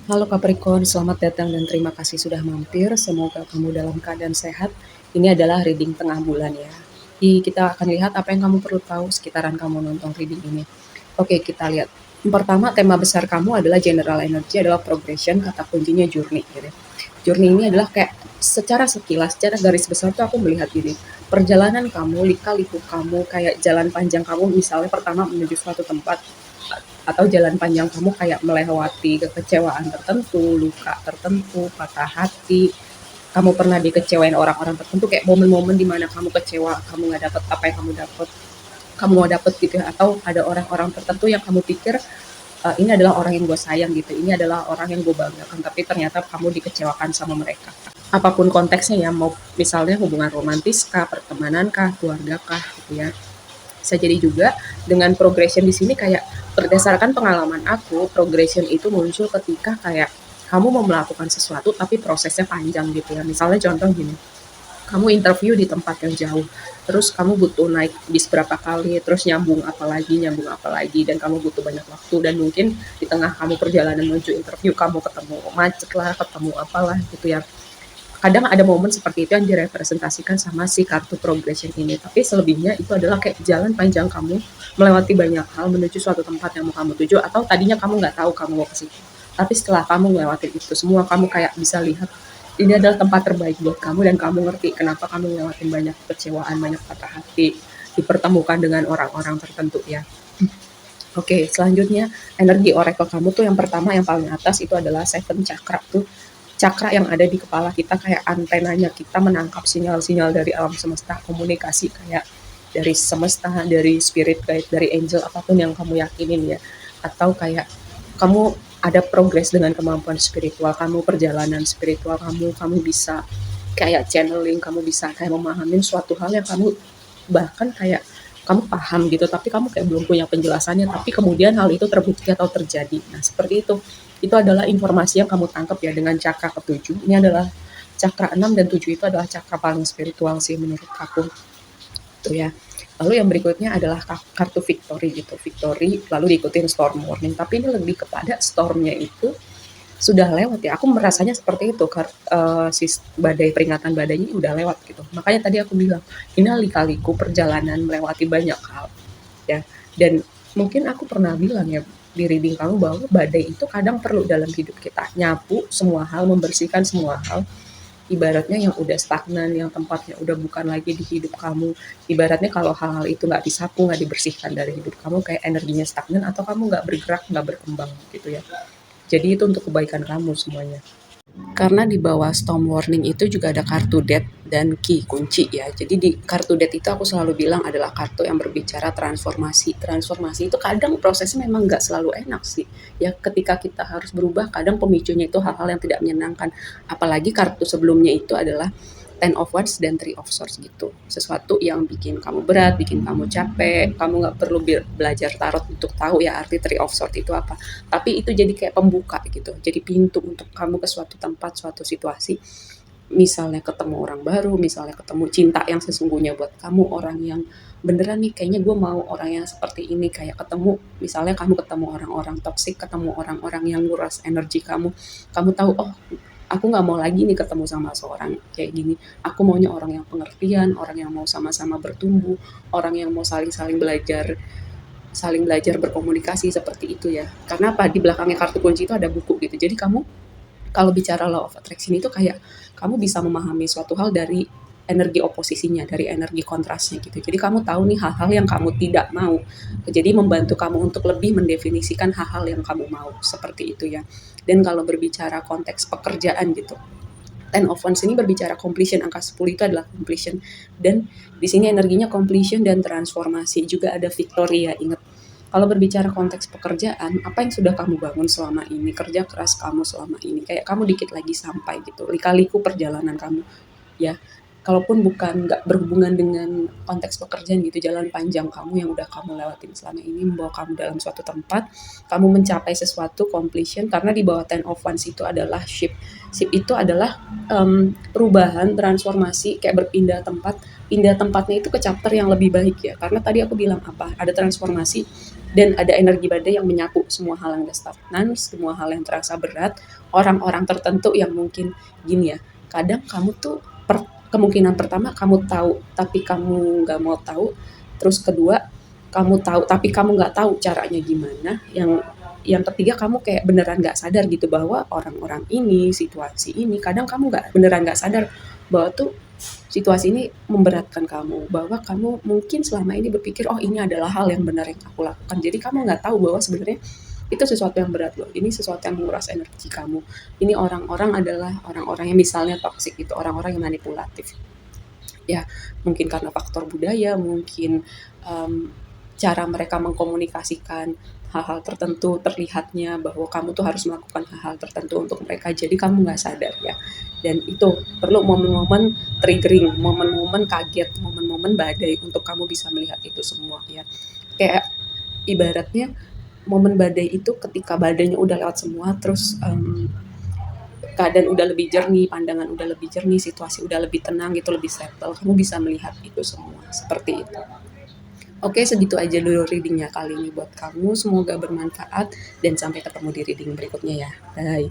Halo Capricorn, selamat datang dan terima kasih sudah mampir. Semoga kamu dalam keadaan sehat. Ini adalah reading tengah bulan ya. Kita akan lihat apa yang kamu perlu tahu sekitaran kamu nonton reading ini. Oke, kita lihat. Yang pertama, tema besar kamu adalah general energy, adalah progression, kata kuncinya journey. Gitu. Journey ini adalah kayak secara sekilas, secara garis besar tuh aku melihat gini. Perjalanan kamu, lika-liku kamu, kayak jalan panjang kamu, misalnya pertama menuju suatu tempat, atau jalan panjang kamu kayak melewati kekecewaan tertentu, luka tertentu, patah hati, kamu pernah dikecewain orang-orang tertentu, kayak momen-momen dimana kamu kecewa, kamu nggak dapet apa yang kamu mau dapet gitu ya, atau ada orang-orang tertentu yang kamu pikir ini adalah orang yang gue sayang gitu, ini adalah orang yang gue banggakan, tapi ternyata kamu dikecewakan sama mereka. Apapun konteksnya ya, mau misalnya hubungan romantis kah, pertemanan kah, keluarga kah gitu ya. Bisa jadi juga dengan progression di sini kayak berdasarkan pengalaman aku, progression itu muncul ketika kayak kamu mau melakukan sesuatu tapi prosesnya panjang gitu ya. Misalnya contoh gini, kamu interview di tempat yang jauh, terus kamu butuh naik bis berapa kali, terus nyambung apa lagi, dan kamu butuh banyak waktu, dan mungkin di tengah kamu perjalanan menuju interview kamu ketemu macet lah, ketemu apalah gitu ya. Kadang ada momen seperti itu yang direpresentasikan sama si kartu progression ini, tapi selebihnya itu adalah kayak jalan panjang kamu melewati banyak hal menuju suatu tempat yang mau kamu tuju, atau tadinya kamu nggak tahu kamu mau ke situ, tapi setelah kamu melewati itu semua kamu kayak bisa lihat ini adalah tempat terbaik buat kamu, dan kamu ngerti kenapa kamu ngelewatin banyak kecewaan, banyak patah hati, dipertemukan dengan orang-orang tertentu ya. Oke, selanjutnya energi oracle kamu tuh yang pertama, yang paling atas itu adalah seven chakra tuh, cakra yang ada di kepala kita, kayak antenanya kita menangkap sinyal-sinyal dari alam semesta, komunikasi kayak dari semesta, dari spirit guide, dari angel, apapun yang kamu yakinin ya. Atau kayak kamu ada progres dengan kemampuan spiritual kamu, perjalanan spiritual kamu bisa kayak channeling, kamu bisa kayak memahamin suatu hal yang kamu bahkan kayak kamu paham gitu, tapi kamu kayak belum punya penjelasannya, tapi kemudian hal itu terbukti atau terjadi. Nah, seperti itu. Itu adalah informasi yang kamu tangkap ya dengan cakra ketujuh. Ini adalah cakra 6 dan 7 itu adalah cakra paling spiritual sih menurut aku. Itu ya. Lalu yang berikutnya adalah kartu victory gitu. Victory lalu diikutin storm warning. Tapi ini lebih kepada stormnya itu sudah lewat ya. Aku merasanya seperti itu. Si badai, peringatan badainya udah lewat gitu. Makanya tadi aku bilang, ini lika-liku perjalanan melewati banyak hal ya. Dan mungkin aku pernah bilang ya di reading kamu bahwa badai itu kadang perlu dalam hidup kita. Nyapu semua hal, membersihkan semua hal. Ibaratnya yang udah stagnan, yang tempatnya udah bukan lagi di hidup kamu. Ibaratnya kalau hal-hal itu nggak disapu, nggak dibersihkan dari hidup kamu, kayak energinya stagnan atau kamu nggak bergerak, nggak berkembang gitu ya. Jadi itu untuk kebaikan kamu semuanya. Karena di bawah storm warning itu juga ada kartu death dan key kunci ya. Jadi di kartu death itu aku selalu bilang adalah kartu yang berbicara transformasi. Transformasi itu kadang prosesnya memang nggak selalu enak sih. Ya ketika kita harus berubah, kadang pemicunya itu hal-hal yang tidak menyenangkan. Apalagi kartu sebelumnya itu adalah Ten of Wands dan Three of Swords gitu. Sesuatu yang bikin kamu berat, bikin kamu capek. Kamu nggak perlu belajar tarot untuk tahu ya arti Three of Swords itu apa. Tapi itu jadi kayak pembuka gitu. Jadi pintu untuk kamu ke suatu tempat, suatu situasi. Misalnya ketemu orang baru, misalnya ketemu cinta yang sesungguhnya buat kamu, orang yang beneran nih kayaknya gue mau orang yang seperti ini, kayak ketemu misalnya kamu ketemu orang-orang toksik, ketemu orang-orang yang nguras energi kamu tahu oh aku nggak mau lagi nih ketemu sama seorang kayak gini, aku maunya orang yang pengertian, orang yang mau sama-sama bertumbuh, orang yang mau saling belajar berkomunikasi seperti itu ya. Karena apa, di belakangnya kartu kunci itu ada buku gitu, jadi kamu kalau bicara law of attraction itu kayak kamu bisa memahami suatu hal dari energi oposisinya, dari energi kontrasnya gitu. Jadi kamu tahu nih hal-hal yang kamu tidak mau. Jadi membantu kamu untuk lebih mendefinisikan hal-hal yang kamu mau, seperti itu ya. Dan kalau berbicara konteks pekerjaan gitu, Ten of Wands ini berbicara completion, angka 10 itu adalah completion. Dan di sini energinya completion dan transformasi, juga ada victory ya, ingat. Kalau berbicara konteks pekerjaan, apa yang sudah kamu bangun selama ini, kerja keras kamu selama ini, kayak kamu dikit lagi sampai gitu, lika-liku perjalanan kamu ya. kalaupun bukan nggak berhubungan dengan konteks pekerjaan gitu, jalan panjang kamu yang udah kamu lewatin selama ini membawa kamu dalam suatu tempat, kamu mencapai sesuatu completion karena di bawah Ten of Wands itu adalah ship. Ship itu adalah perubahan, transformasi, kayak berpindah tempat. Pindah tempatnya itu ke chapter yang lebih baik ya. Karena tadi aku bilang apa? Ada transformasi dan ada energi badai yang menyapu semua hal yang udah stagnan, semua hal yang terasa berat, orang-orang tertentu yang mungkin gini ya. Kadang kamu tuh kemungkinan pertama kamu tahu tapi kamu nggak mau tahu, terus kedua kamu tahu tapi kamu nggak tahu caranya gimana, yang ketiga kamu kayak beneran nggak sadar gitu bahwa orang-orang ini, situasi ini, kadang kamu nggak beneran nggak sadar bahwa tuh situasi ini memberatkan kamu, bahwa kamu mungkin selama ini berpikir oh ini adalah hal yang benar yang aku lakukan, jadi kamu nggak tahu bahwa sebenarnya itu sesuatu yang berat loh, ini sesuatu yang menguras energi kamu, ini orang-orang adalah orang-orang yang misalnya toksik itu, orang-orang yang manipulatif ya, mungkin karena faktor budaya, mungkin cara mereka mengkomunikasikan hal-hal tertentu terlihatnya bahwa kamu tuh harus melakukan hal-hal tertentu untuk mereka, jadi kamu nggak sadar ya. Dan itu perlu momen-momen triggering, momen-momen kaget, momen-momen badai untuk kamu bisa melihat itu semua ya. Kayak ibaratnya momen badai itu ketika badainya udah lewat semua, terus keadaan udah lebih jernih, pandangan udah lebih jernih, situasi udah lebih tenang gitu, lebih settle, kamu bisa melihat itu semua, seperti itu. Oke, segitu aja dulu readingnya kali ini buat kamu, semoga bermanfaat dan sampai ketemu di reading berikutnya ya. Bye.